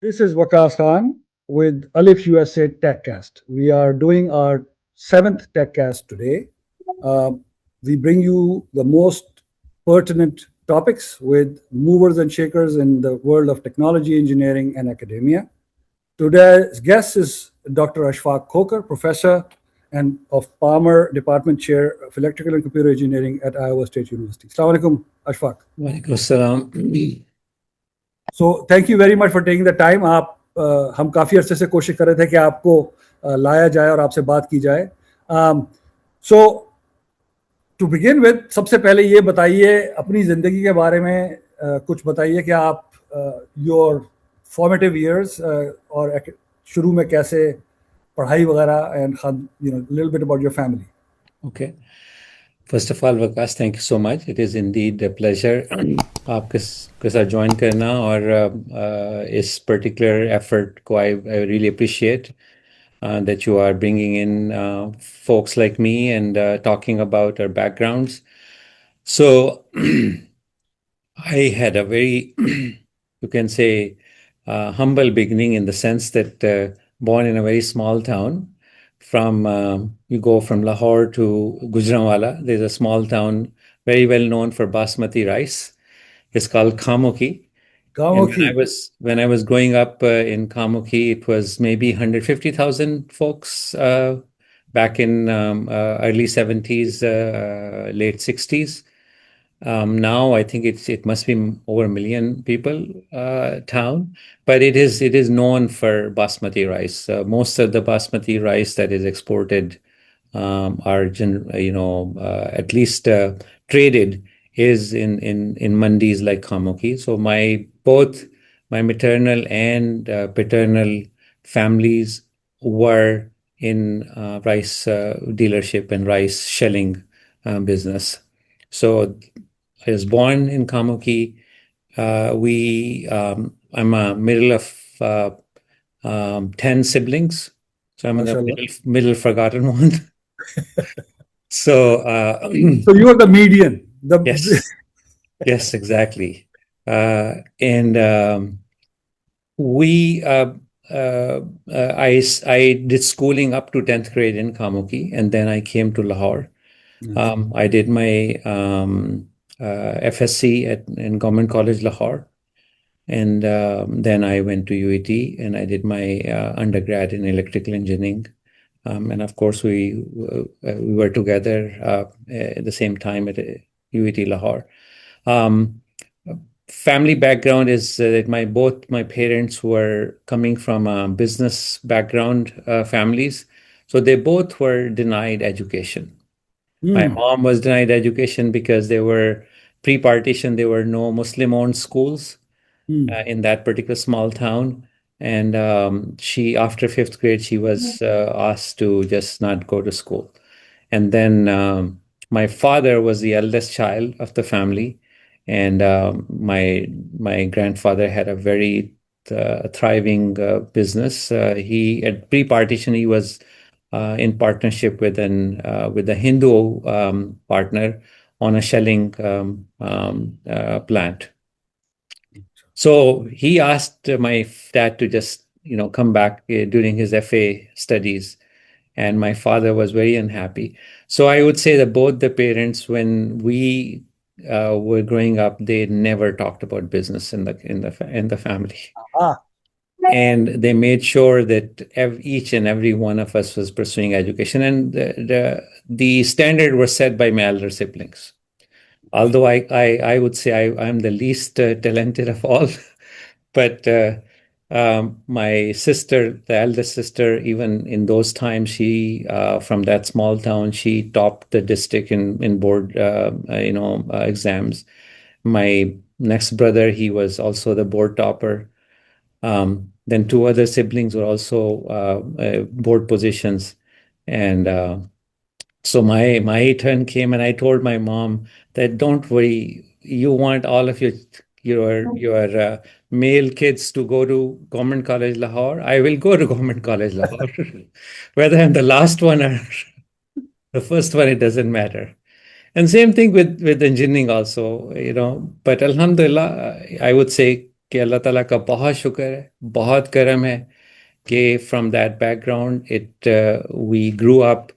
This is Waqas Khan with Alif USA TechCAST. We are doing our seventh TechCAST today. Uh, we bring you the most pertinent topics with movers and shakers in the world of technology, engineering, and academia. Today's guest is Dr. Ashfaq Khokhar, professor and of Palmer Department Chair of Electrical and Computer Engineering at Iowa State University. Assalamu alaikum, Ashfaq. वालेकुम अस्सलाम। So thank you very much for taking the time. आप हम काफ़ी अरसे से कोशिश कर रहे थे कि आपको लाया जाए और आपसे बात की जाए। सो टू बिगिन विद, सबसे पहले ये बताइए अपनी ज़िंदगी के बारे में, कुछ बताइए कि आप योर फॉर्मेटिव ईयर्स और शुरू में कैसे पढ़ाई वगैरह and little bit about your family. Okay. First of all, Waqas, thank you so much. It is indeed a pleasure आपके साथ join करना और इस particular effort को I really appreciate that you are bringing in folks like me and talking about our backgrounds. So I had a very, you can say, humble beginning in the sense that born in a very small town. You go from Lahore to Gujranwala. There's a small town very well known for basmati rice. It's called Khamuki. And when I was growing up in Khamuki, it was maybe 150,000 folks back in early 70s, late 60s. Now I think it must be over 1 million people town, but it is known for basmati rice. Most of the basmati rice that is exported are at least traded is in mandis like Khamuki. So both my maternal and paternal families were in rice dealership and rice shelling business. So I was born in Khamuki. I'm a middle of 10 siblings, so I'm the middle forgotten one. So you are the median. Yes, exactly. And I did schooling up to 10th grade in Khamuki, and then I came to Lahore. I did my FSC in Government College Lahore, and then I went to UET and I did my undergrad in electrical engineering. And of course, we were together at the same time at UET Lahore. Family background is that both my parents were coming from business background families, so they both were denied education. My mom was denied education because they were pre-partition. There were no Muslim-owned schools in that particular small town. And after 5th grade, she was asked to just not go to school. And then my father was the eldest child of the family. And my grandfather had a very thriving business. At pre-partition, he was in partnership with a Hindu partner on a shelling plant. So he asked my dad to just come back during his FA studies, and my father was very unhappy. So I would say that both the parents, when we were growing up, they never talked about business in the family. And they made sure that each and every one of us was pursuing education. And the standard was set by my elder siblings. Although I would say I'm the least talented of all. But my sister, the eldest sister, even in those times, she from that small town, she topped the district in board exams. My next brother, he was also the board topper. Then 2 other siblings were also board positions. And so my turn came, and I told my mom that don't worry, you want all of your male kids to go to Government College Lahore. I will go to Government College Lahore. Whether I'm the last one or the first one, it doesn't matter. And same thing with engineering also, But Alhamdulillah, I would say कि अल्लाह ताला का बहुत शुक्र है, बहुत करम है कि from that background, we grew up.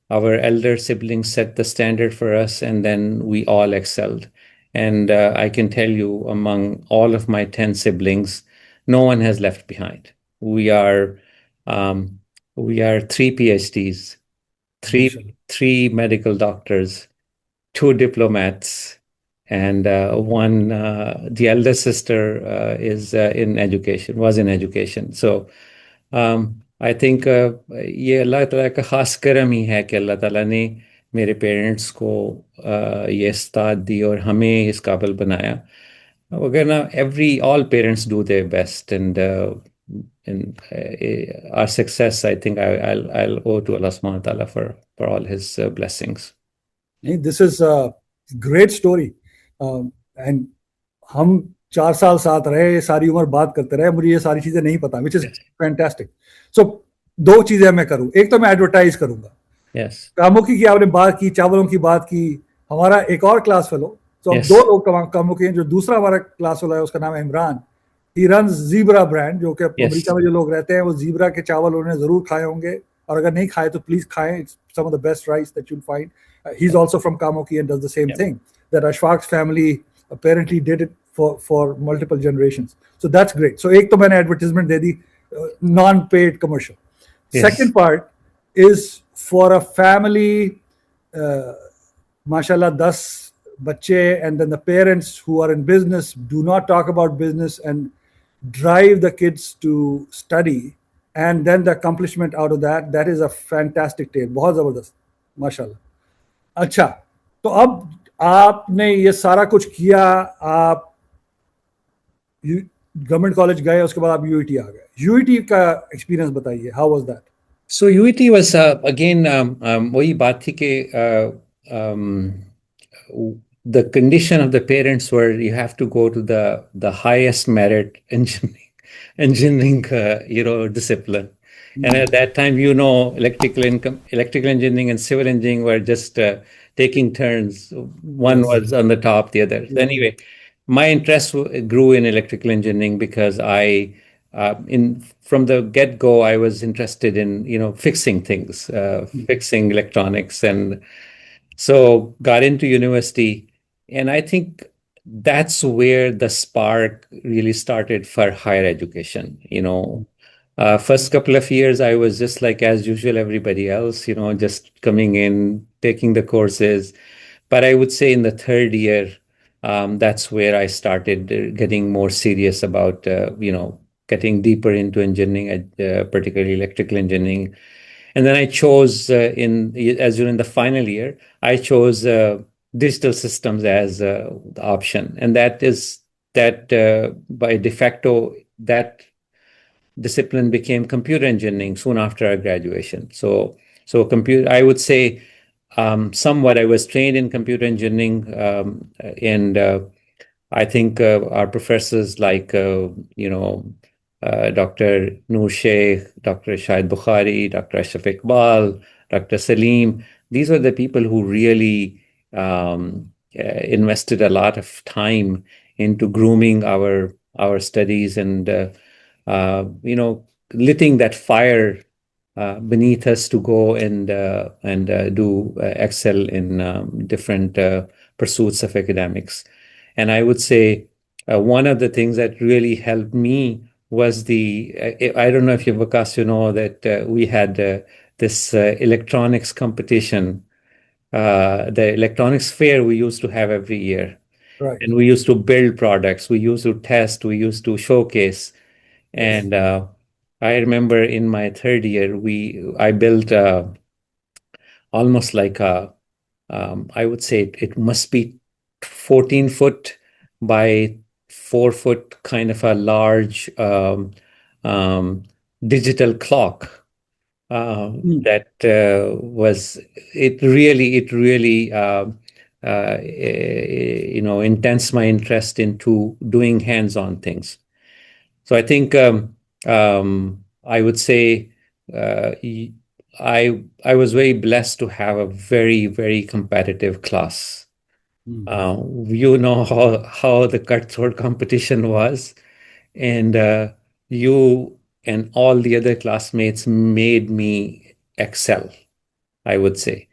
Our elder siblings set the standard for us, and then we all excelled. And I can tell you, among all of my 10 siblings, no one has left behind. We are um, we are three PhDs, माशाल्लाह. three medical doctors, two diplomats, and one the elder sister is in education, was in education. So I think ये अल्लाह ताला का खास करम ही है कि अल्लाह ताला ने मेरे पेरेंट्स को ये इस्ताद दी और हमें इस काबिल बनाया. वगैरह every all parents do their best, and our success, I think I'll owe to Allah subhanahu wa ta'ala for all his blessings. नहीं, this is great story. And हम 4 साल साथ रहे, सारी उम्र बात करते रहे, मुझे ये सारी चीजें नहीं पता, विच इज Yes. फैंटास्टिक. सो दो चीजें मैं करूं. एक तो मैं एडवर्टाइज करूंगा. Yes. कामुकी की आपने बात की, चावलों की बात की. हमारा एक और क्लास फेलो, तो अब Yes. दो लोग कामुकी हैं. जो दूसरा हमारा क्लास फेलो है उसका नाम है इमरान. ही रन जीब्रा ब्रांड, जो कि Yes. अमेरिका में जो लोग रहते हैं वो जीब्रा के चावल उन्होंने जरूर खाए होंगे, और अगर नहीं खाए तो प्लीज खाएं. It's some of the best rice that you'll find. He's also from Kamuki and does the same Yeah. thing that Ashfaq's family apparently did it for multiple generations. So that's great. So एक तो मैंने advertisement they the, non-paid commercial. Yes. Second part is for a family, mashallah, 10 बच्चे, and then the parents who are in business do not talk about business and drive the kids to study, and then the accomplishment out of that is a fantastic tale. बहुत जबरदस्त, माशाल्लाह. अच्छा, तो अब आपने ये सारा कुछ किया, आप गवर्नमेंट कॉलेज गए, उसके बाद आप यूईटी आ गए. यूईटी का एक्सपीरियंस बताइए, how was that? So UET was again वही बात थी कि the condition of the parents were you have to go to the highest merit engineering discipline. And at that time, electrical engineering and civil engineering were just taking turns. One Yes. was on the top, the other. Yeah. Anyway, my interest grew in electrical engineering because in from the get-go, I was interested in fixing things, fixing electronics, and so got into university. And I think that's where the spark really started for higher education. First couple of years, I was just like as usual, everybody else, just coming in, taking the courses. But I would say in the third year, that's where I started getting more serious about, getting deeper into engineering, particularly electrical engineering. And then I chose as you're in the final year, I chose digital systems as the option, and that by de facto that discipline became computer engineering soon after our graduation. So computer, I would say, somewhat I was trained in computer engineering, and I think our professors like Dr. Noor Sheikh, Dr. Shahid Bukhari, Dr. Ashraf Iqbal, Dr. Salim. These were the people who really invested a lot of time into grooming our studies and lighting that fire beneath us to go and do excel in different pursuits of academics. And I would say one of the things that really helped me was I don't know if you've that we had this electronics competition, the electronics fair we used to have every year. Right. And we used to build products, we used to test, we used to showcase. Yes. And I remember in my third year, I built almost like I would say it must be 14 foot by 4 foot kind of a large digital clock that was it really intense my interest into doing hands-on things. So I think I would say I was very blessed to have a very, very competitive class. You know how the cutthroat competition was. And you and all the other classmates made me excel, I would say.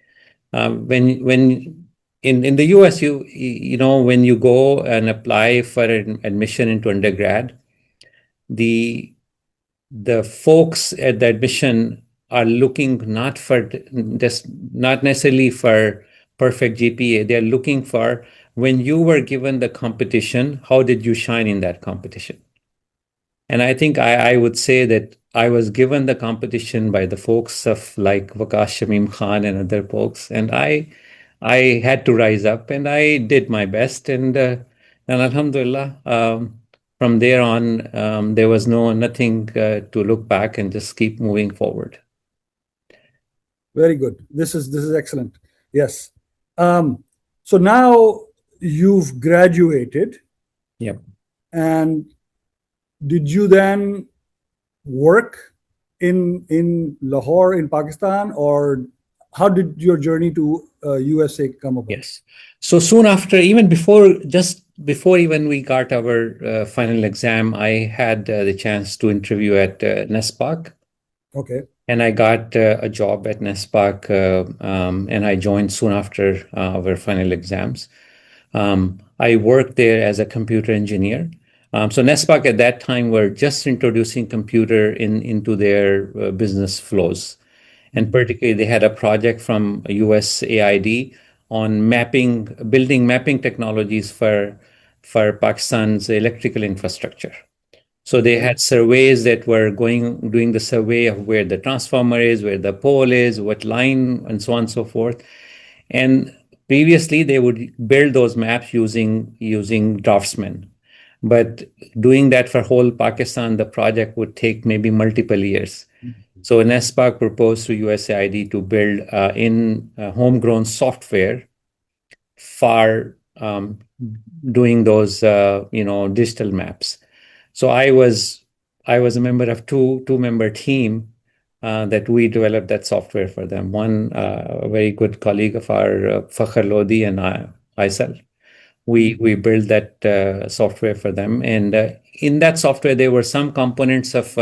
When in the US, you know, when you go and apply for an admission into undergrad, the the folks at the admission are looking not for just not necessarily for perfect GPA. They're looking for, when you were given the competition, how did you shine in that competition? And I think I would say that I was given the competition by the folks of like Waqas Shamim Khan and other folks, and I had to rise up, and I did my best, and Alhamdulillah, from there on, there was nothing to look back and just keep moving forward. Very good. This is excellent. Yes. So now you've graduated, Yep. and did you then work in Lahore in Pakistan, or how did your journey to USA come about? Yes. So soon after, even before, just before even we got our final exam, I had the chance to interview at NESPAC. Okay. And I got a job at NESPAC, and I joined soon after our final exams. I worked there as a computer engineer. So NESPAC at that time were just introducing computer into their business flows. And particularly, they had a project from USAID on building mapping technologies for Pakistan's electrical infrastructure. So they Okay. had surveys that were doing the survey of where the transformer is, where the pole is, what line, and so on and so forth. And previously, they would build those maps using draftsmen. But doing that for whole Pakistan, the project would take maybe multiple years. So NESPAC proposed to USAID to build in homegrown software for doing those digital maps. So I was a member of two-member team that we developed that software for them. One a very good colleague of our Fakhar Lodi and myself. We built that software for them, and in that software there were some components of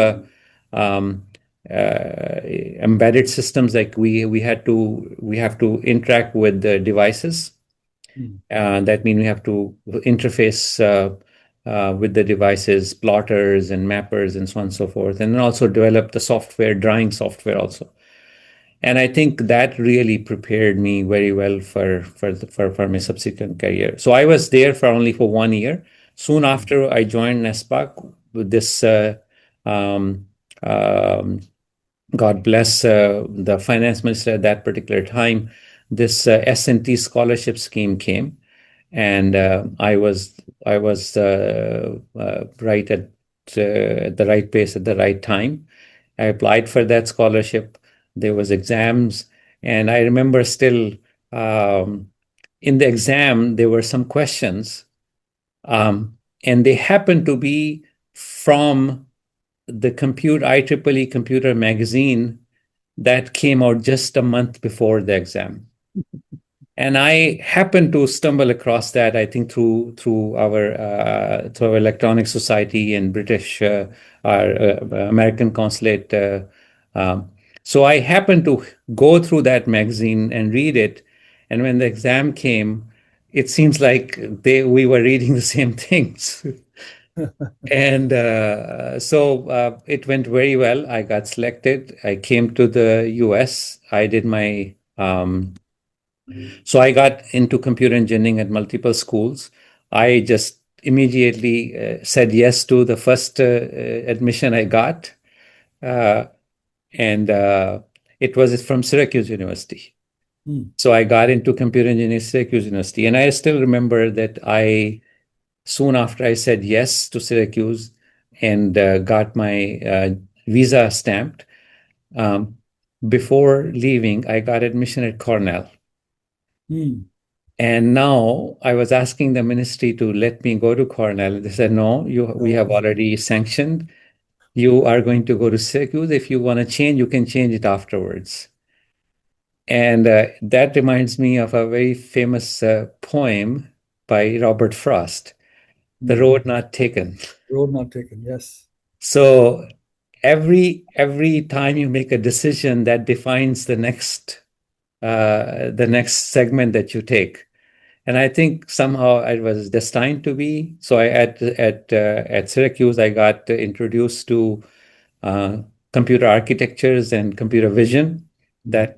um, embedded systems, like we have to interact with the devices. That means we have to interface with the devices, plotters and mappers and so on and so forth, and then also develop the software, drawing software also. And I think that really prepared me very well for my subsequent career. So I was there for only for 1 year. Soon after I joined NESPAC with this, um, um, God bless the finance minister at that particular time, this S&T scholarship scheme came, and I was right at the right place at the right time. I applied for that scholarship. There was exams, and I remember still, um, in the exam there were some questions, and they happened to be from the IEEE computer magazine that came out just a month before the exam. And I happened to stumble across that, I think, through our electronic society and British, our American consulate. Um, so I happened to go through that magazine and read it. And when the exam came, it seems like we were reading the same things. And so it went very well. I got selected. I came to the US. So I got into computer engineering at multiple schools. I just immediately said yes to the first admission I got, uh, and it was from Syracuse University. Hmm. So I got into computer engineering at Syracuse University, and I still remember that soon after I said yes to Syracuse and got my visa stamped. Um, Before leaving, I got admission at Cornell. Hmm. And now I was asking the ministry to let me go to Cornell. They said, no, we have already sanctioned. You are going to go to Syracuse. If you want to change, you can change it afterwards. And that reminds me of a very famous poem by Robert Frost. the road not taken. Road not taken. Yes. So every time you make a decision that defines the next segment that you take. And I think somehow it was destined to be. So at Syracuse, I got introduced to uh, computer architectures and computer vision Mm.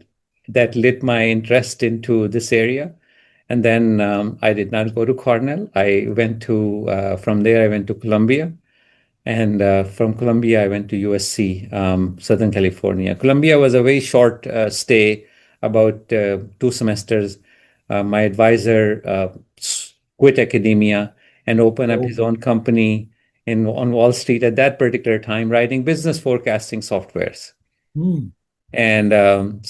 that lit my interest into this area. And then I did not go to Cornell. I went to from there I went to Columbia, and from Columbia I went to USC, Southern California. Columbia was a very short stay, about 2 semesters. My advisor quit academia and opened up Oh. his own company on Wall Street at that particular time, writing business forecasting softwares. Mm. And And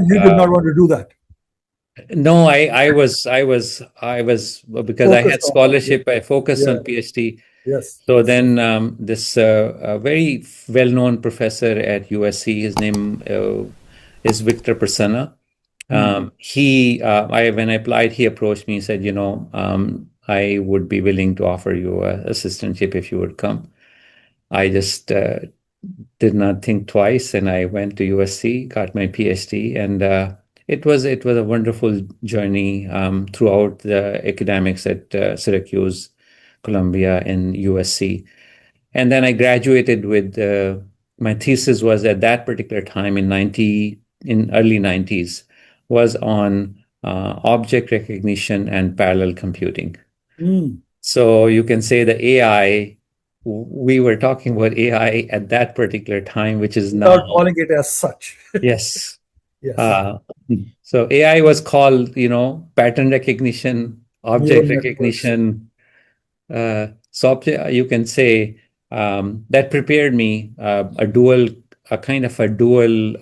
you did not want to do that. no, I was because I Focused had on. Yeah. scholarship. I focused on Yeah. PhD. Yes. So Yes. then this very well-known professor at USC, his name is Victor Prasanna. Mm. When I applied, he approached me and said, I would be willing to offer you a assistantship if you would come. I just did not think twice, and I went to USC, got my PhD, and it was a wonderful journey throughout the academics at Syracuse, Columbia, and USC. And then I graduated with my thesis was at that particular time in early 90s was on object recognition and parallel computing. Mm. So you can say the AI, we were talking about AI at that particular time, which is now, Without calling it as such. yes. Yes. Uh, so AI was called, pattern recognition, Neural object networks. recognition. You can say that prepared me a kind of a dual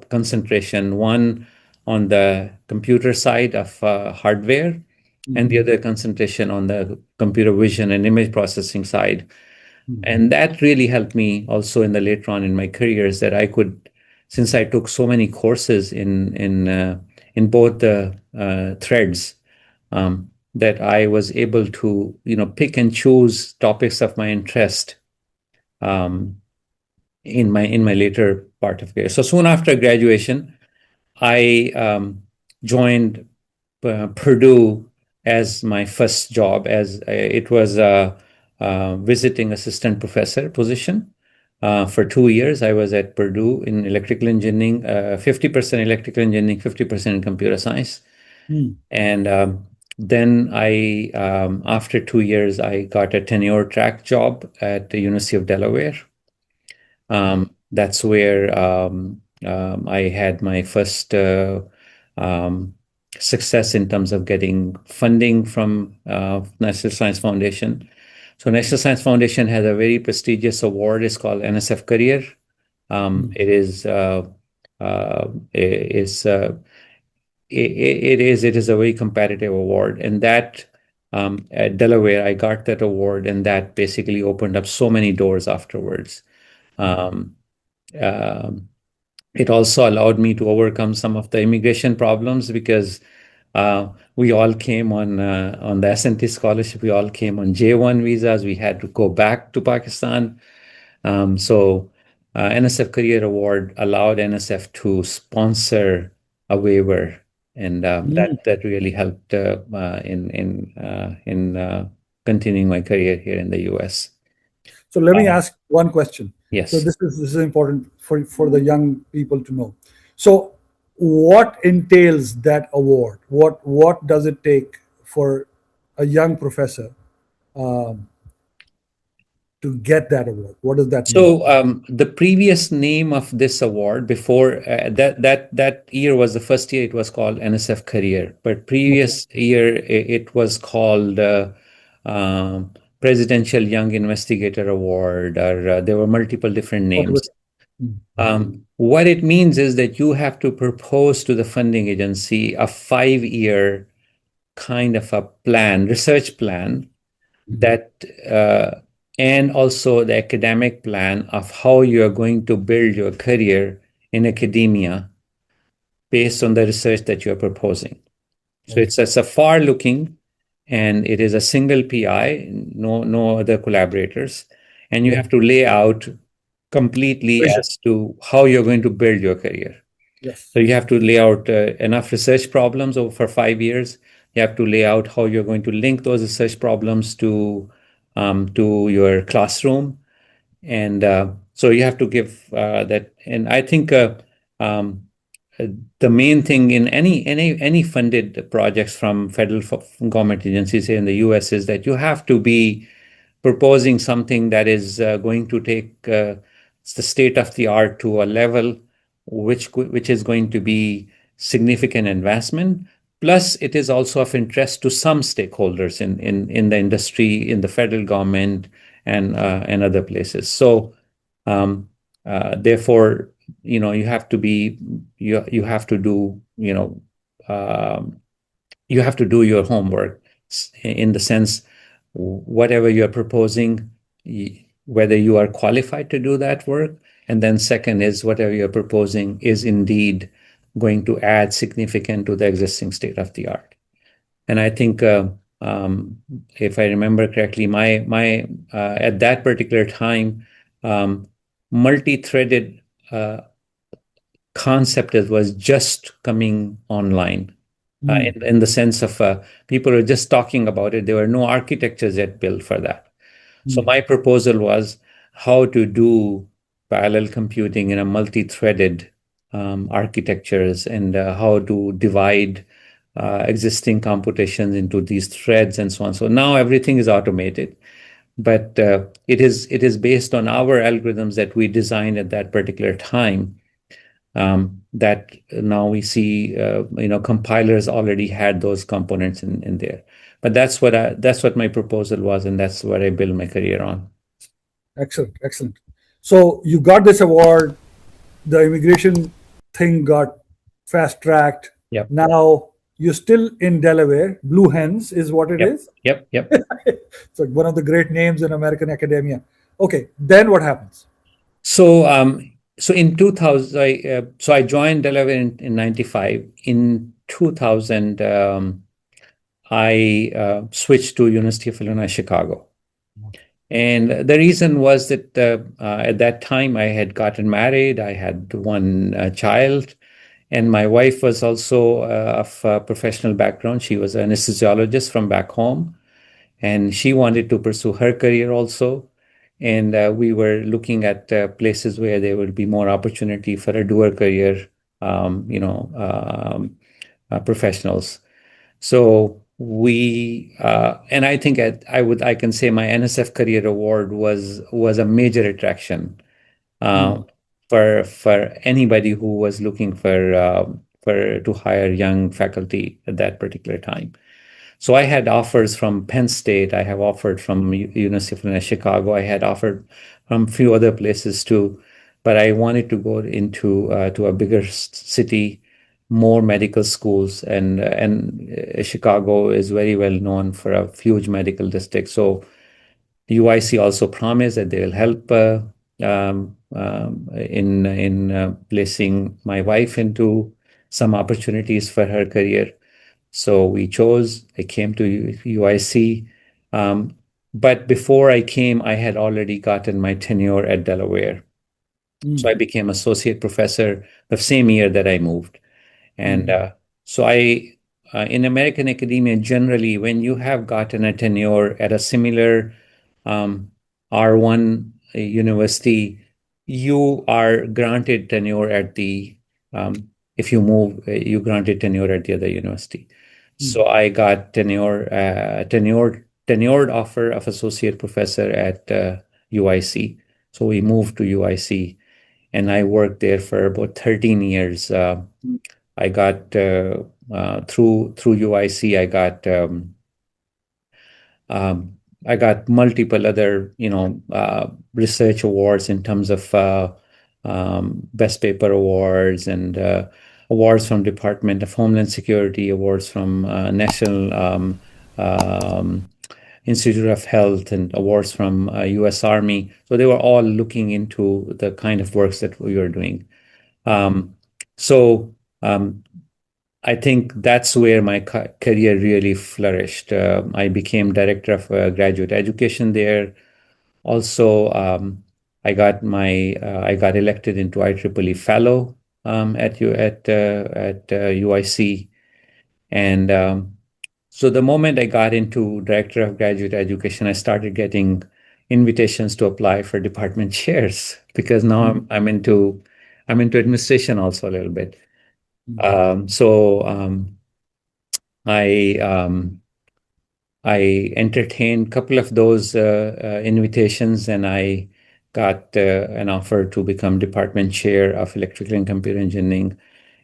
concentration, one on the computer side of hardware, and Mm. the other concentration on the computer vision and image processing side. Mm. And that really helped me also in the later on in my careers that I could, since I took so many courses in both the threads, that I was able to, pick and choose topics of my interest um, in my later part of career. So soon after graduation, I joined Purdue as my first job, as it was a visiting assistant professor position. For 2 years, I was at Purdue in electrical engineering, 50% electrical engineering, 50% in computer science. Mm. And then after 2 years, I got a tenure track job at the University of Delaware. That's where I had my first um, success in terms of getting funding from National Science Foundation. So National Science Foundation has a very prestigious award. It's called NSF Career. Mm. It is it's it is a very competitive award, and that at Delaware I got that award, and that basically opened up so many doors afterwards. Um, um, it also allowed me to overcome some of the immigration problems because we all came on the S&T scholarship. We all came on J1 visas. We had to go back to Pakistan. So NSF Career Award allowed NSF to sponsor a waiver, and Mm. that really helped in continuing my career here in the U.S. So let me Uh, ask one question. So yes. this is important for the young people to know. So what entails that award? What does it take for a young professor um, to get that award? What does that mean? So the previous name of this award before that year was the first year it was called NSF Career, but Okay. previous year it was called um, Presidential Young Investigator Award, or there were multiple different Whatever. names. Mm. What it means is that you have to propose to the funding agency a 5-year kind of a plan, research plan Mhm. that and also the academic plan of how you are going to build your career in academia based on the research that you are proposing. So Right. it's a far looking. and it is a single PI, no other collaborators, and you Yeah. have to lay out completely Vision. as to how you're going to build your career. Yes. So you have to lay out enough research problems over for 5 years. You have to lay out how you're going to link those research problems to your classroom, and so you have to give that. And I think um, uh, the main thing in any funded projects from federal government agencies here in the U.S. is that you have to be proposing something that is going to take the state of the art to a level which is going to be significant investment. Plus, it is also of interest to some stakeholders in the industry, in the federal government, and other places. So, um, therefore, you have to be you have to do um, you have to do your homework in the sense whatever you're proposing, whether you are qualified to do that work. And then second is whatever you're proposing is indeed going to add significant to the existing state of the art. And I think um, if I remember correctly, my at that particular time, um, multi-threaded concept was just coming online Mm. in the sense of people were just talking about it. There were no architectures yet built for that. So Mm. my proposal was how to do parallel computing in a multi-threaded architectures, and how to divide existing computations into these threads and so on. So now everything is automated, but it is based on our algorithms that we designed at that particular time, that now we see, compilers already had those components in there. But that's what my proposal was, and that's what I built my career on. Excellent. Excellent. So you got this award. The immigration thing got fast tracked. Yep, Now you're still in Delaware. Blue Hens is what it yep, is. yep, yep. It's like one of the great names in American academia. Okay, then what happens? So in 2000, I joined Delaware in 95. In 2000, I switched to University of Illinois Chicago. And the reason was that at that time I had gotten married, I had one child, and my wife was also of a professional background. She was an anesthesiologist from back home, and she wanted to pursue her career also. And we were looking at places where there would be more opportunity for a dual career, professionals. So and I think I can say my NSF Career Award was a major attraction uh, Mm. for anybody who was looking for to hire young faculty at that particular time. So I had offers from Penn State. I have offered from University of Chicago. I had offered from a few other places too, but I wanted to go into to a bigger city, more medical schools, and Chicago is very well known for a huge medical district. So UIC also promised that they will help in placing my wife into some opportunities for her career. So we chose, I came to UIC. Um, but before I came, I had already gotten my tenure at Delaware. So I Mm. became associate professor the same year that I moved. And Mm. so in American academia, generally, when you have gotten a tenure at a similar um, R1 university, you are granted tenure if you move, you granted tenure at the other university. Mm. So I got tenured offer of associate professor at UIC. So we moved to UIC, and I worked there for about 13 years. I got through UIC, um, I got multiple other, research awards in terms of best paper awards, and awards from Department of Homeland Security, awards from National um, Institute of Health, and awards from U.S. Army. So they were all looking into the kind of works that we were doing. Um, so um, I think that's where my career really flourished. I became director of graduate education there. Also, I got elected into IEEE fellow at UIC, and so the moment I got into director of graduate education, I started getting invitations to apply for department chairs because now Mm, I'm into administration also a little bit. mm, So I I entertained a couple of those invitations, and I got an offer to become department chair of electrical and computer engineering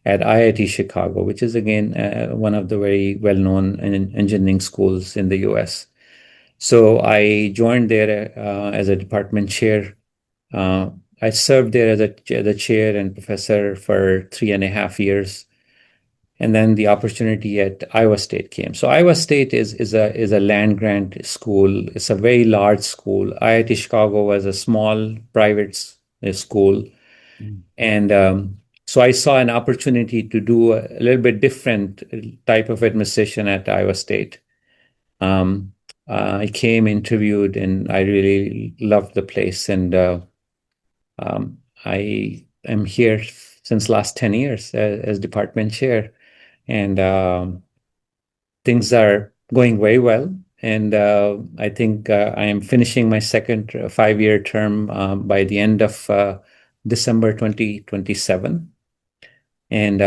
at IIT Chicago, which is again one of the very well-known engineering schools in the US. So I joined there as a department chair. Uh, I served there as the chair and professor for 3.5 years, and then the opportunity at Iowa State came. So Iowa State is a land grant school. It's a very large school. IIT Chicago was a small private school, mm. and so I saw an opportunity to do a little bit different type of administration at Iowa State. Um, I came, interviewed, and I really loved the place. And I am here since last 10 years as department chair. And things are going very well. And I think I am finishing my second 5-year term by the end of December 2027. And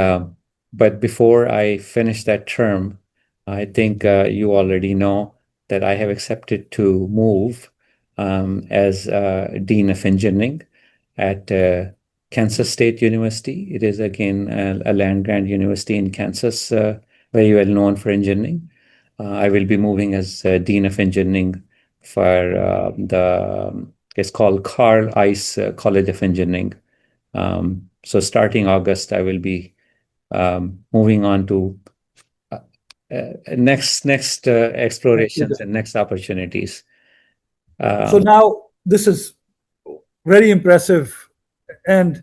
but before I finish that term, I think you already know that I have accepted to move as Dean of Engineering at Kansas State University. It is again a land grant university in Kansas, very well known for engineering. I will be moving as Dean of Engineering for it's called Carl Ice College of Engineering. So starting August, I will be moving on to uh, next Yeah. explorations and next opportunities. So Um, now this is very impressive, and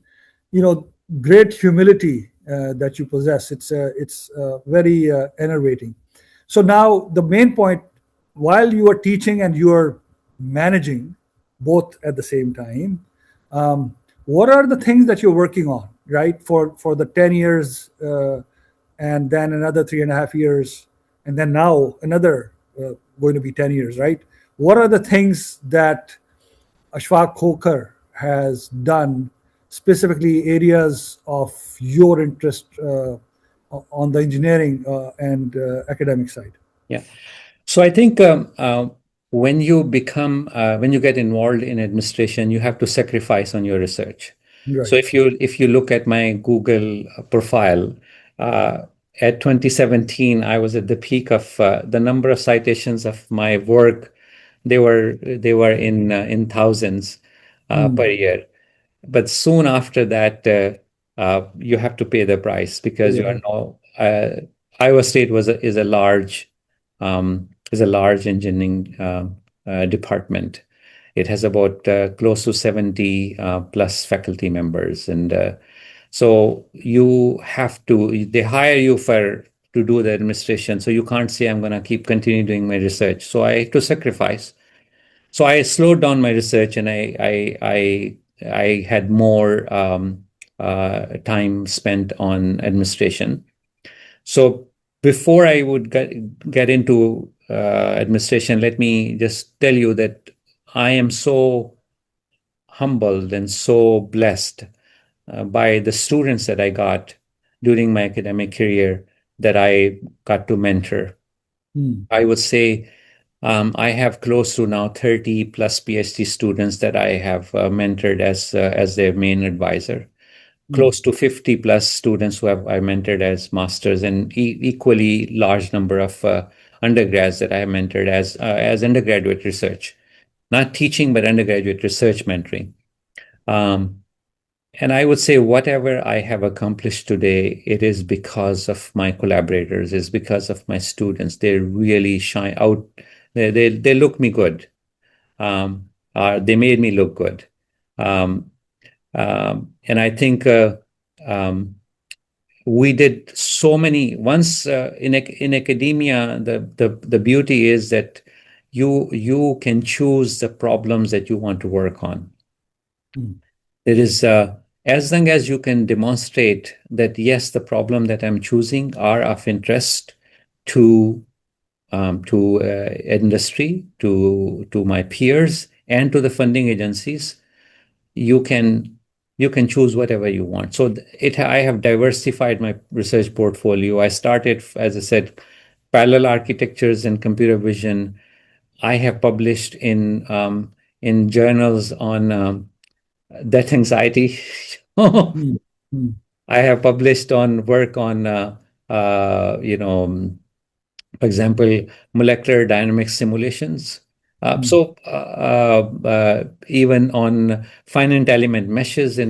you know, great humility that you possess. It's very enervating. So now the main point, while you are teaching and you are managing both at the same time, what are the things that you're working on, right? For the 10 years, and then another 3.5 years, and then now another going to be 10 years, right? What are the things that Ashfaq Khokhar has done, specifically areas of your interest on the engineering and academic side? yeah. So I think when when you get involved in administration, you have to sacrifice on your research. So Right. if you look at my Google profile, uh, at 2017, I was at the peak of the number of citations of my work. They were in thousands per Mm. year. But soon after that, you have to pay the price because you are Yeah. no. Iowa State is a large engineering department. It has about close to 70 plus faculty members, and so you have to. They hire you for to do the administration, so you can't say I'm going to keep continue doing my research. So I had to sacrifice. So I slowed down my research, and I had more time spent on administration. So before I would get into administration, let me just tell you that I am so humbled and so blessed by the students that I got during my academic career that I got to mentor. Mm. I would say I have close to now 30 plus PhD students that I have mentored as their main advisor. Mm. Close to 50 plus students who have I mentored as masters, and equally large number of undergrads that I have mentored as undergraduate research, not teaching but undergraduate research mentoring. Um, and I would say whatever I have accomplished today, it is because of my collaborators, is because of my students. They really shine out. They look me good. They made me look good. And I think um, we did so many. Once in academia, the beauty is that you can choose the problems that you want to work on. Mm. It is as long as you can demonstrate that yes, the problem that I'm choosing are of interest to industry, to my peers, and to the funding agencies, you can choose whatever you want. So I have diversified my research portfolio. I started, as I said, parallel architectures and computer vision. I have published in journals on death anxiety. Mm. Mm. I have published on work on for example, molecular dynamics simulations. Mm. Even on finite element meshes, I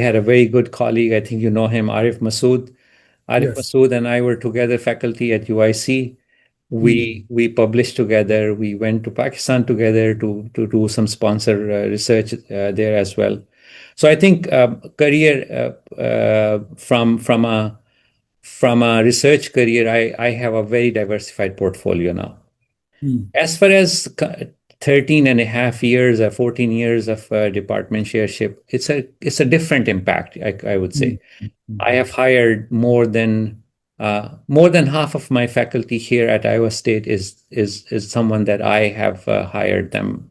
had a very good colleague. I think you know him, Arif Masood. Arif Yes. Masood and I were together faculty at UIC. Mm. We published together. We went to Pakistan together to do some sponsor research there as well. So I think career from a research career, I have a very diversified portfolio now. Mm. As far as 13 and a half years or 14 years of department chairship, it's a different impact, I would Mm. say. Mm. I have hired more than half of my faculty here at Iowa State is someone that I have hired them.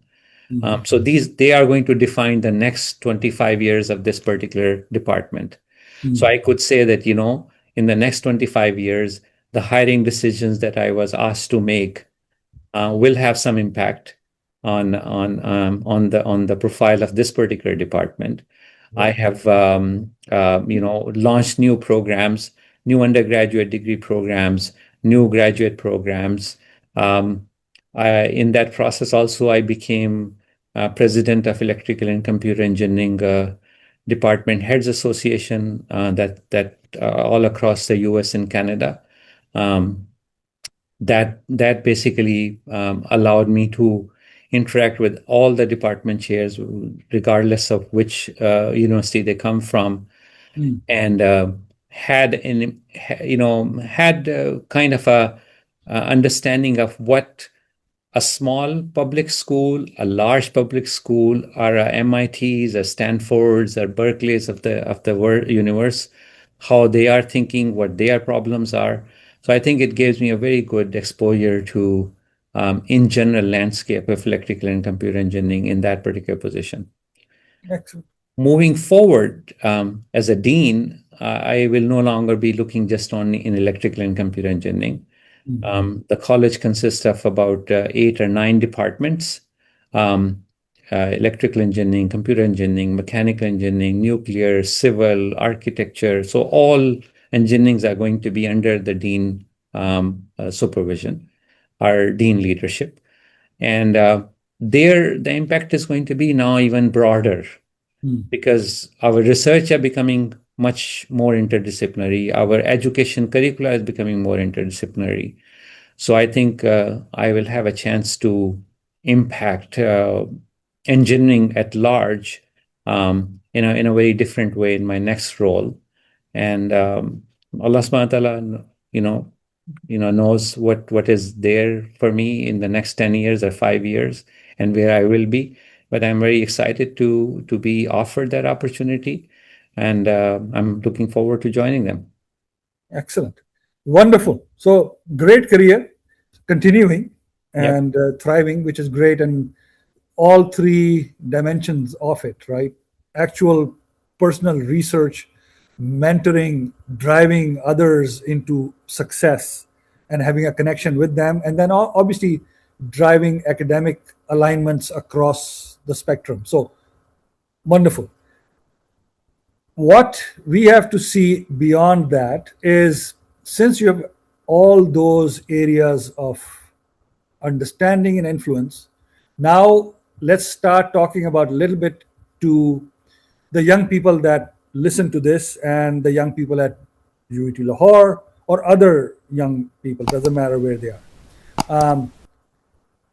Mm. So they are going to define the next 25 years of this particular department. So Mm. I could say that, in the next 25 years, the hiring decisions that I was asked to make will have some impact on the profile of this particular department. I Right. have launched new programs, new undergraduate degree programs, new graduate programs. Um, in that process, also I became president of Electrical and Computer Engineering Department Heads Association that all across the U.S. and Canada. Um, that basically allowed me to interact with all the department chairs, regardless of which university they come from, Mm. and had kind of a understanding of what a small public school, a large public school, or a MITs, or Stanfords, or Berkeleys of the world universe, how they are thinking, what their problems are. So I think it gives me a very good exposure to, in general, landscape of electrical and computer engineering in that particular position. Excellent. Moving forward, as a dean, I will no longer be looking just on in electrical and computer engineering. Mm. The college consists of about 8 or 9 departments: um, electrical engineering, computer engineering, mechanical engineering, nuclear, civil, architecture. So all engineerings are going to be under the dean supervision or dean leadership. And there, the impact is going to be now even broader Mm. because our research are becoming much more interdisciplinary. Our education curricula is becoming more interdisciplinary. So I think I will have a chance to impact engineering at large in a very different way in my next role. And Allah subhanahu wa ta'ala, knows what is there for me in the next 10 years or 5 years and where I will be. But I'm very excited to be offered that opportunity, and I'm looking forward to joining them. Excellent. Wonderful. So great career, continuing Yep. and thriving, which is great. And all three dimensions of it, right? Actual personal research, mentoring, driving others into success and having a connection with them. And then obviously driving academic alignments across the spectrum. So wonderful. What we have to see beyond that is, since you have all those areas of understanding and influence, now let's start talking about a little bit to the young people that listen to this and the young people at UET Lahore or other young people, doesn't matter where they are.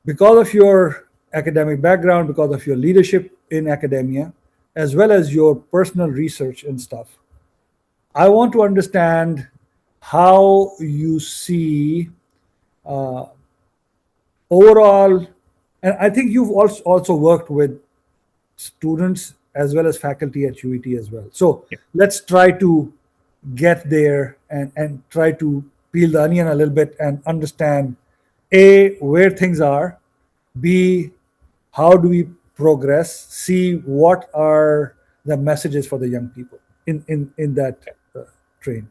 Because of your academic background, because of your leadership in academia, as well as your personal research and stuff, I want to understand how you see uh, overall, and I think you've also worked with students as well as faculty at UET as well. So let's try to get there and try to peel the onion a little bit and understand A, where things are, B, how do we progress, C, what are the messages for the young people in that train.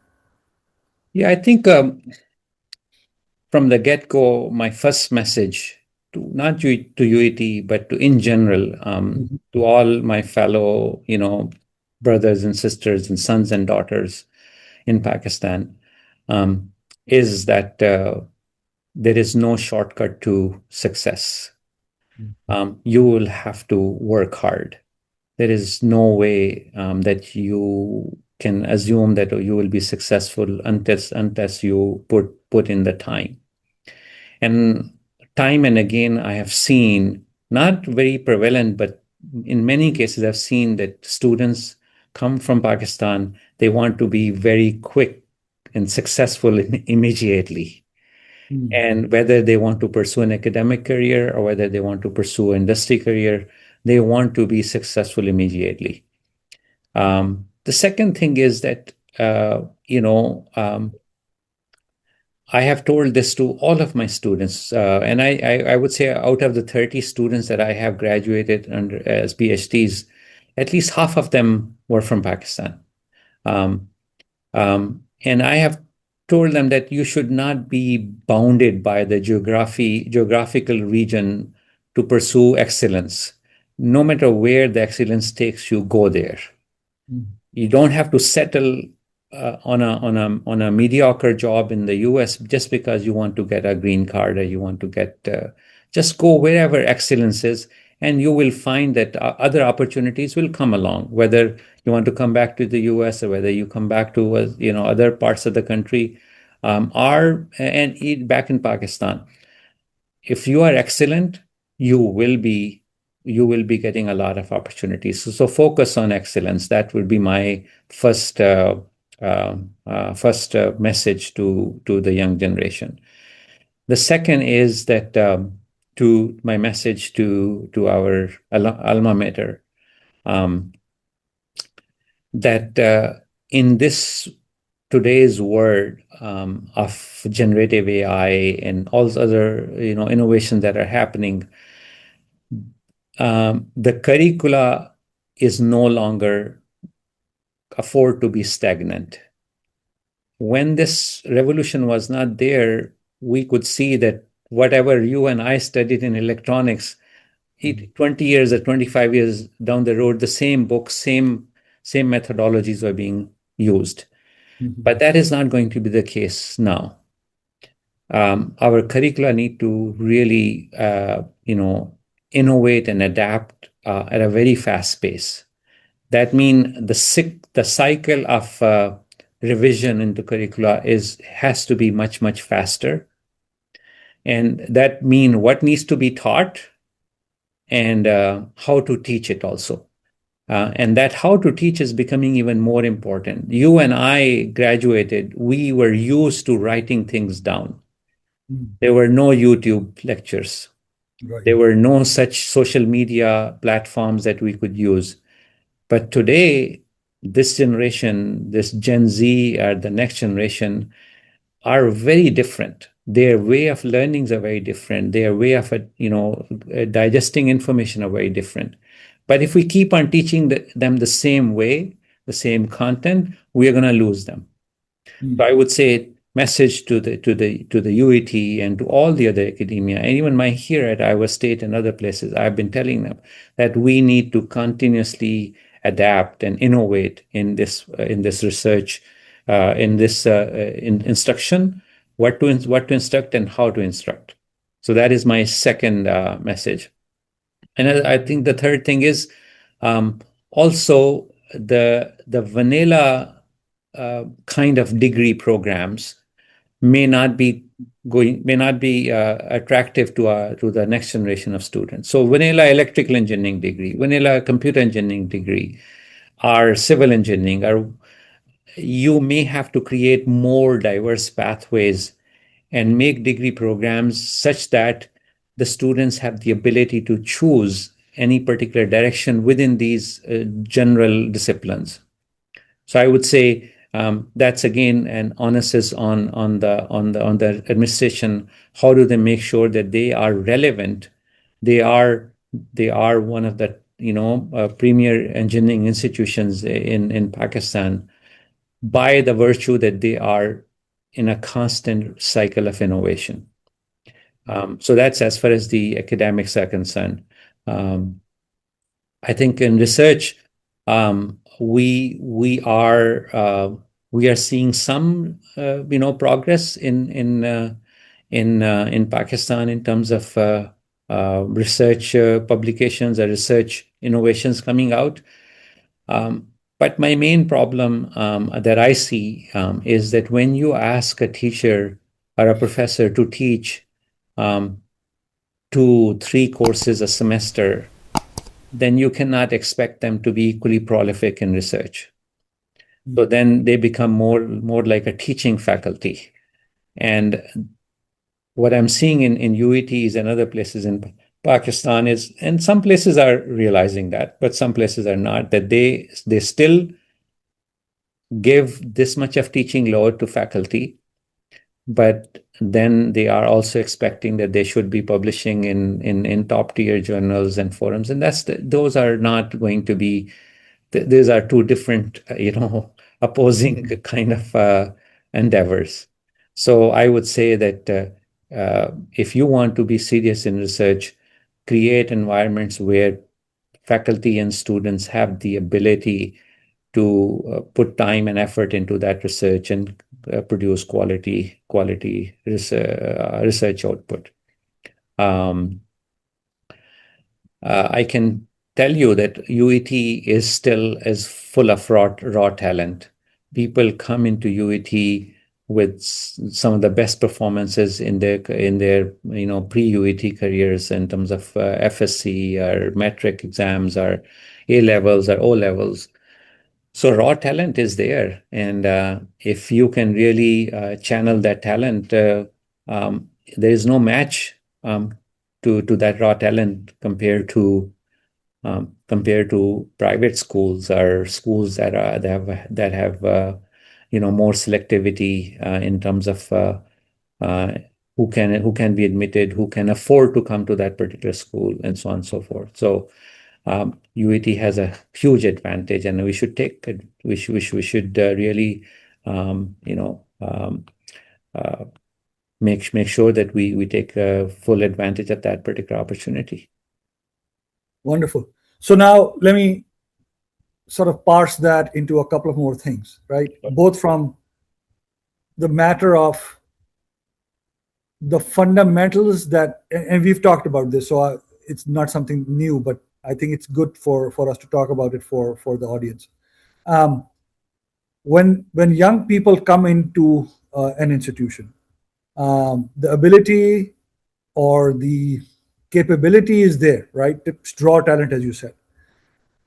Yeah, I think from the get-go, my first message to not to UET, but to in general, Mhm. to all my fellow, brothers and sisters and sons and daughters in Pakistan, um, is that there is no shortcut to success. You will have to work hard. There is no way that you can assume that you will be successful unless you put in the time. And time and again, I have seen, not very prevalent, but in many cases, I've seen that students come from Pakistan, they want to be very quick and successful immediately. Mm. And whether they want to pursue an academic career or whether they want to pursue an industry career, they want to be successful immediately. The second thing is that, I have told this to all of my students, and I would say out of the 30 students that I have graduated under as PhDs, at least half of them were from Pakistan. Um, and I have told them that you should not be bounded by the geographical region to pursue excellence. No matter where the excellence takes you, go there. Mm. You don't have to settle on a mediocre job in the US just because you want to get a green card or you want to get just go wherever excellence is, and you will find that other opportunities will come along. Whether you want to come back to the US or whether you come back to other parts of the country, are and eat back in Pakistan, if you are excellent, you will be you will be getting a lot of opportunities. So focus on excellence. That would be my first message to the young generation. The second is that to my message to our alma mater, um, that in this today's world of generative AI and all other innovations that are happening, the curricula is no longer afford to be stagnant. When this revolution was not there, we could see that whatever you and I studied in electronics, 20 years or 25 years down the road, the same books, same methodologies were being used. Mhm. But that is not going to be the case now. Our curricula need to really, innovate and adapt at a very fast pace. That means the cycle of revision into curricula has to be much faster, and that means what needs to be taught and how to teach it also. And that how to teach is becoming even more important. You and I graduated, we were used to writing things down. Mm. There were no YouTube lectures. Right. There were no such social media platforms that we could use. But today, this generation, this Gen Z or the next generation, are very different. Their way of learnings are very different. Their way of digesting information are very different. But if we keep on teaching them the same way, the same content, we are going to lose them. So Mm. I would say message to the UET and to all the other academia, and even my here at Iowa State and other places, I've been telling them that we need to continuously adapt and innovate in this research, in instruction, what to instruct and how to instruct. So that is my second message. And I think the third thing is also the vanilla kind of degree programs may not be attractive to the next generation of students. So vanilla electrical engineering degree, vanilla computer engineering degree, or civil engineering, or you may have to create more diverse pathways and make degree programs such that the students have the ability to choose any particular direction within these general disciplines. So I would say that's again an onus on the administration. How do they make sure that they are relevant? They are they are one of the premier engineering institutions in Pakistan by the virtue that they are in a constant cycle of innovation. So that's as far as the academics are concerned. Um, I think in research, we are seeing some progress in Pakistan in terms of research publications or research innovations coming out. But my main problem that I see is that when you ask a teacher or a professor to teach um, 2, 3 courses a semester, then you cannot expect them to be equally prolific in research. So then they become more like a teaching faculty. And what I'm seeing in UETs and other places in Pakistan is, and some places are realizing that, but some places are not, that they still give this much of teaching load to faculty, but then they are also expecting that they should be publishing in top tier journals and forums, and those are not going to be. These are two different, opposing kind of endeavors. So I would say that if you want to be serious in research, create environments where faculty and students have the ability to put time and effort into that research and produce quality research output. Um, I can tell you that UET is still as full of raw talent. People come into UET with some of the best performances in their pre-UET careers in terms of FSC or metric exams or A levels or O levels. So raw talent is there, and if you can really channel that talent, there is no match to that raw talent compared to private schools or schools that have more selectivity in terms of who can be admitted, who can afford to come to that particular school, and so on and so forth. So UET has a huge advantage, and we should take it. We should really make sure that we take full advantage of that particular opportunity. Wonderful. So now let me sort of parse that into a couple of more things, right? Both from the matter of the fundamentals that, and we've talked about this, so it's not something new, but I think it's good for us to talk about it for the audience. Um, when young people come into an institution, the ability or the capability is there, right? To draw talent, as you said.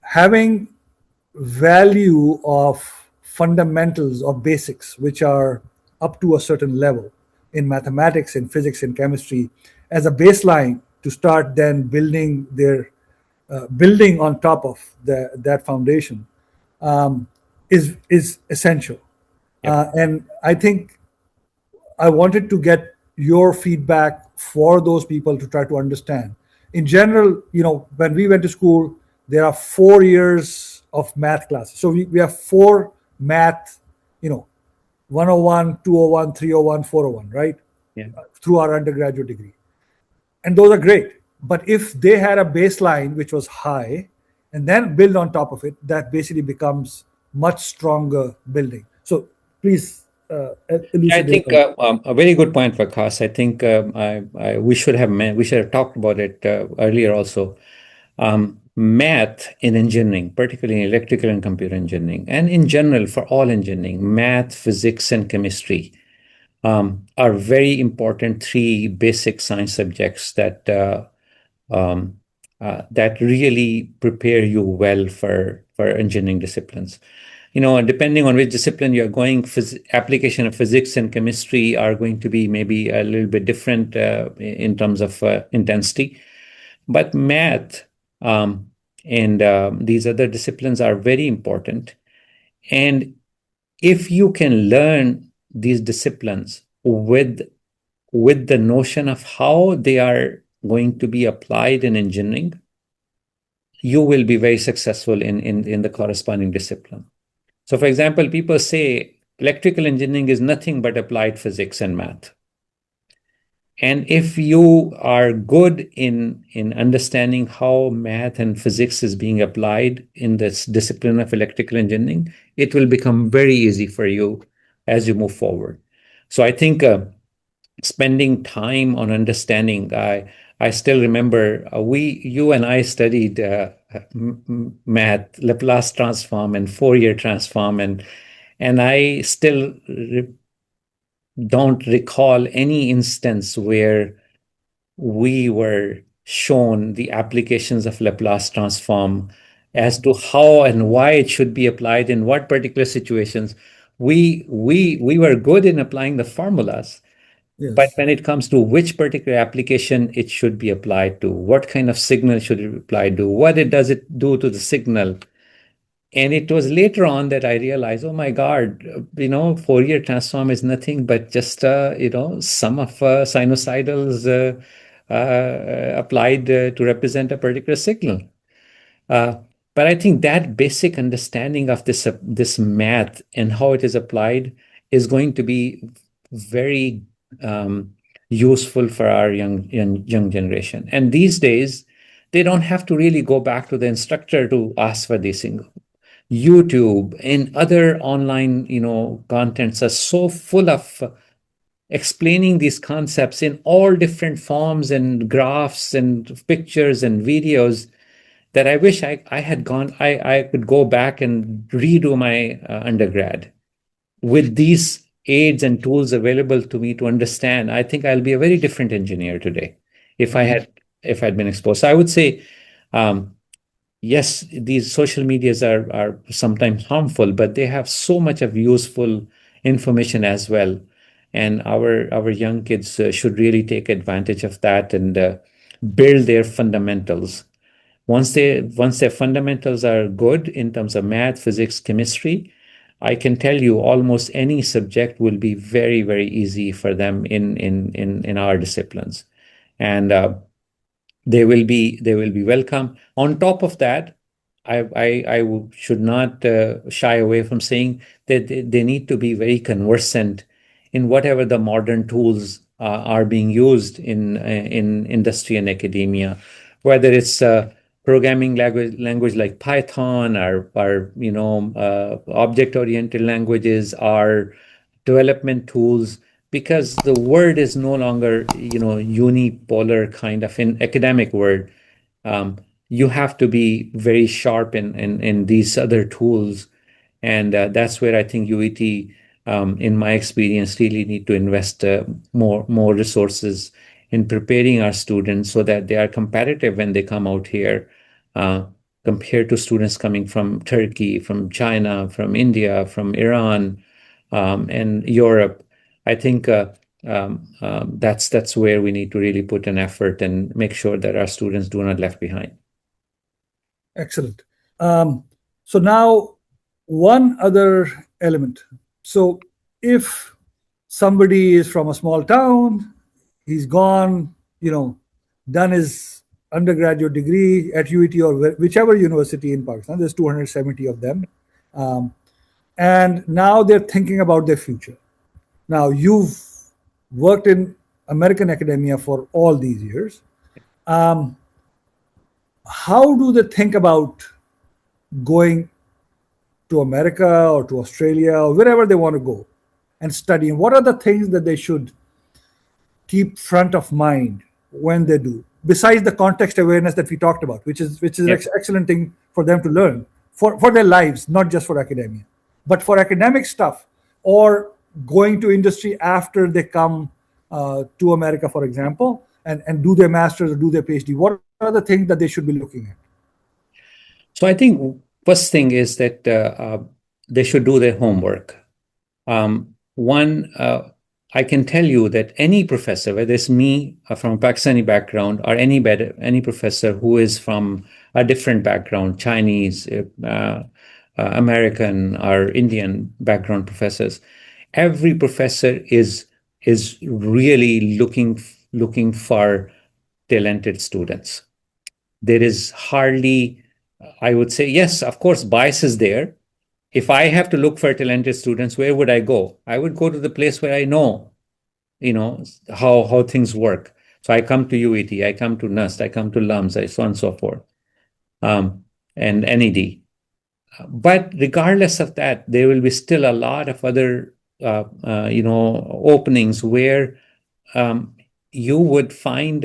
Having value of fundamentals or basics, which are up to a certain level in mathematics, in physics, in chemistry, as a baseline to start then building on top of that foundation, is essential. Yep. And I think I wanted to get your feedback for those people to try to understand. In general, when we went to school, there are 4 years of math classes. So we have four math, 101, 201, 301, 401, right? Yeah. Through our undergraduate degree. And those are great. But if they had a baseline which was high and then build on top of it, that basically becomes much stronger building. So please I elucidate think on. a very good point, Vikas. I think we should have talked about it earlier also. Math in engineering, particularly in electrical and computer engineering, and in general for all engineering, math, physics, and chemistry are very important three basic science subjects that really prepare you well for engineering disciplines. depending on which discipline you're going, application of physics and chemistry are going to be maybe a little bit different in terms of intensity. But math and these other disciplines are very important. And if you can learn these disciplines with the notion of how they are going to be applied in engineering, you will be very successful in the corresponding discipline. So, for example, people say electrical engineering is nothing but applied physics and math. And if you are good in understanding how math and physics is being applied in this discipline of electrical engineering, it will become very easy for you as you move forward. So I think spending time on understanding, I still remember you and I studied math, Laplace transform and Fourier transform, and I still don't recall any instance where we were shown the applications of Laplace transform as to how and why it should be applied in what particular situations. We were good in applying the formulas, but Yes. when it comes to which particular application it should be applied to, what kind of signal should it apply to, what it does it do to the signal, and it was later on that I realized, oh my God, Fourier transform is nothing but just, sum of sinusoidals applied to represent a particular signal. Uh, but I think that basic understanding of this math and how it is applied is going to be very useful for our young generation. And these days, they don't have to really go back to the instructor to ask for these things. YouTube and other online, contents are so full of explaining these concepts in all different forms and graphs and pictures and videos that I wish I could go back and redo my undergrad with these aids and tools available to me to understand. I think I'll be a very different engineer today if I Mhm. had been exposed. So I would say, yes, these social medias are sometimes harmful, but they have so much of useful information as well. And our young kids should really take advantage of that and build their fundamentals. Once their fundamentals are good in terms of math, physics, chemistry, I can tell you almost any subject will be very, very easy for them in our disciplines. And they will be welcome. On top of that, should not shy away from saying that they need to be very conversant in whatever the modern tools are being used in industry and academia, whether it's programming language like Python or object-oriented languages or development tools, because the word is no longer unipolar kind of an academic word. um, you have to be very sharp in these other tools, and that's where I think UET, in my experience, really need to invest more resources in preparing our students so that they are competitive when they come out here, uh, compared to students coming from Turkey, from China, from India, from Iran, and Europe. I think that's where we need to really put an effort and make sure that our students do not left behind. Excellent. Um, so now, one other element. So if somebody is from a small town, he's gone, done his undergraduate degree at UET or whichever university in Pakistan. There's 270 of them, um, and now they're thinking about their future. Now you've worked in American academia for all these years. Um, how do they think about going to America or to Australia or wherever they want to go and study? And what are the things that they should keep front of mind when they do, besides the context awareness that we talked about, which is an Yeah. excellent thing for them to learn for their lives, not just for academia, but for academic stuff or going to industry after they come to America, for example, and do their master's or do their PhD. What are the things that they should be looking at? So I think first thing is that they should do their homework. One, I can tell you that any professor, whether it's me from a Pakistani background or any professor who is from a different background, Chinese, American, or Indian background professors, every professor is really looking for talented students. There is hardly, I would say, yes, of course, bias is there. If I have to look for talented students, where would I go? I would go to the place where I know, how things work. So I come to UET, I come to NUST, I come to LUMS, so on and so forth, and NED. But regardless of that, there will be still a lot of other, openings where you would find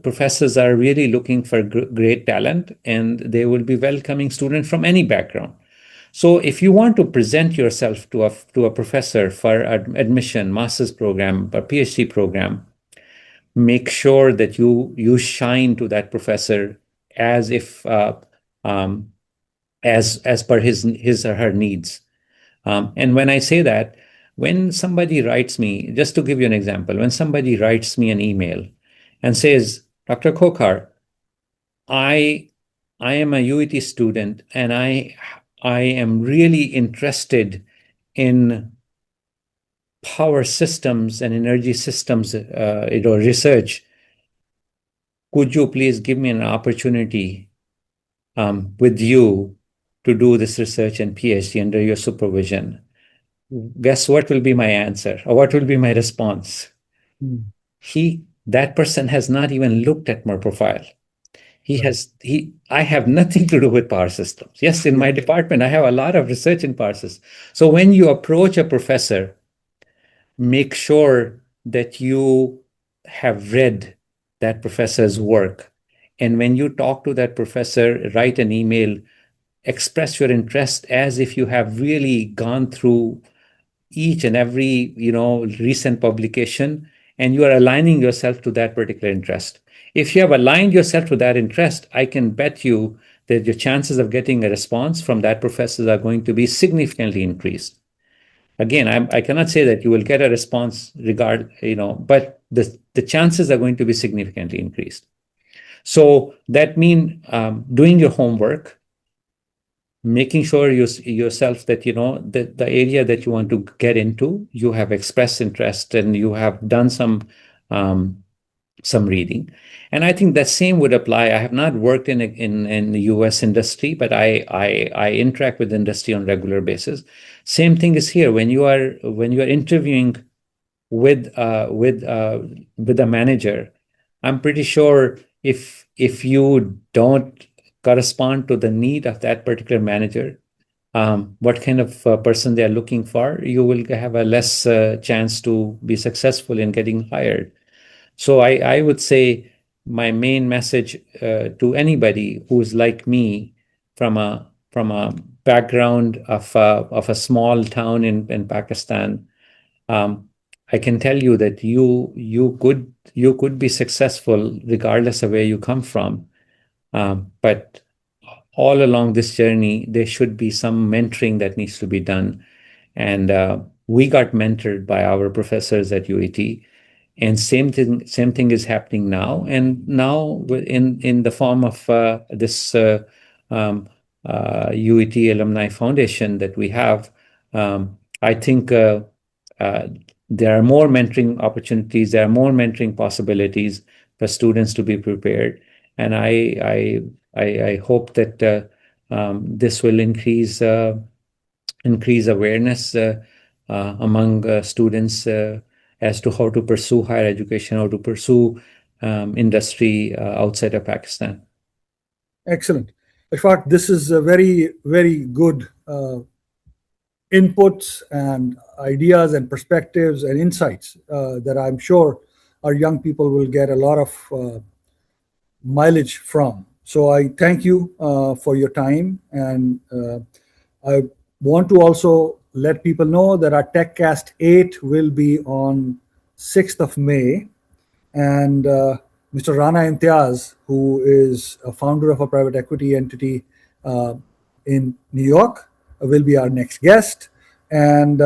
professors are really looking for great talent, and they will be welcoming students from any background. So if you want to present yourself to a professor for admission, master's program, or PhD program, make sure that you shine to that professor as if as per his or her needs. And when I say that, when somebody writes me, just to give you an example, when somebody writes me an email and says, Dr. Khokhar, I am a UET student, and I am really interested in power systems and energy systems research. Could you please give me an opportunity with you to do this research and PhD under your supervision? Guess what will be my answer, or what will be my response? Mm. That person has not even looked at my profile. Right. I have nothing to do with power systems. Yes, in Yeah. my department, I have a lot of research in power systems. So when you approach a professor, make sure that you have read that professor's work. And when you talk to that professor, write an email, express your interest as if you have really gone through each and every, recent publication, and you are aligning yourself to that particular interest. If you have aligned yourself to that interest, I can bet you that your chances of getting a response from that professor are going to be significantly increased. Again, I cannot say that you will get a response but the chances are going to be significantly increased. So that means doing your homework, making sure yourself that the area that you want to get into, you have expressed interest and you have done some reading. And I think that same would apply. I have not worked in the US industry, but I interact with industry on a regular basis. Same thing is here. When you are interviewing with a manager, I'm pretty sure if you don't correspond to the need of that particular manager, what kind of person they are looking for, you will have a less chance to be successful in getting hired. So I would say my main message to anybody who's like me from a background of a small town in Pakistan, um, I can tell you that you could be successful regardless of where you come from. But all along this journey, there should be some mentoring that needs to be done. And we got mentored by our professors at UET, and same thing is happening now. And now in the form of this UET Alumni Foundation that we have, I think uh, there are more mentoring opportunities, there are more mentoring possibilities for students to be prepared. And I hope that this will increase awareness among students as to how to pursue higher education, how to pursue industry outside of Pakistan. Excellent. In fact, this is a very, very good inputs and ideas and perspectives and insights that I'm sure our young people will get a lot of mileage from. So I thank you for your time, and I want to also let people know that our TechCast 8 will be on 6th of May, and Mr. Rana Imtiaz, who is a founder of a private equity entity uh, in New York, will be our next guest. And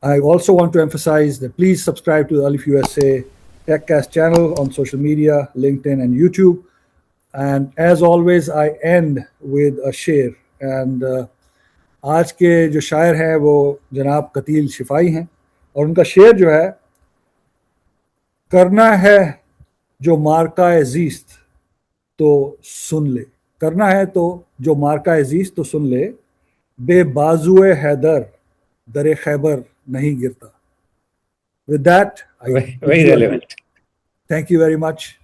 I also want to emphasize that please subscribe to the Alif USA TechCast channel on social media, LinkedIn, and YouTube. And as always, I end with a शेर. And आज के जो शायर हैं वो जनाब कतील शिफाई हैं, और उनका शेर जो है, करना है जो मार्का जीस्त तो सुन ले, करना है तो जो मार्का जीस्त तो सुन ले, बेबाजुए हैदर दरे खैबर नहीं गिरता. With that, I Very, bid very you adieu. relevant. Thank you very much.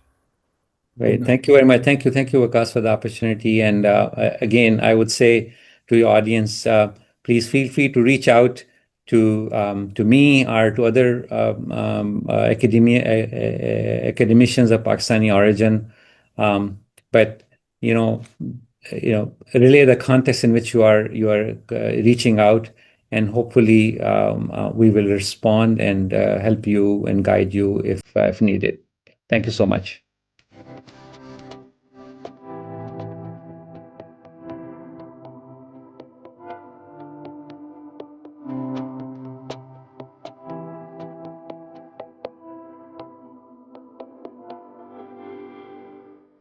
Good Right. night. Thank you very much. Thank you, Vikas, for the opportunity. And again, I would say to your audience, please feel free to reach out to me or to other academicians of Pakistani origin. But relay the context in which you are reaching out, and hopefully we will respond and help you and guide you if needed. Thank you so much.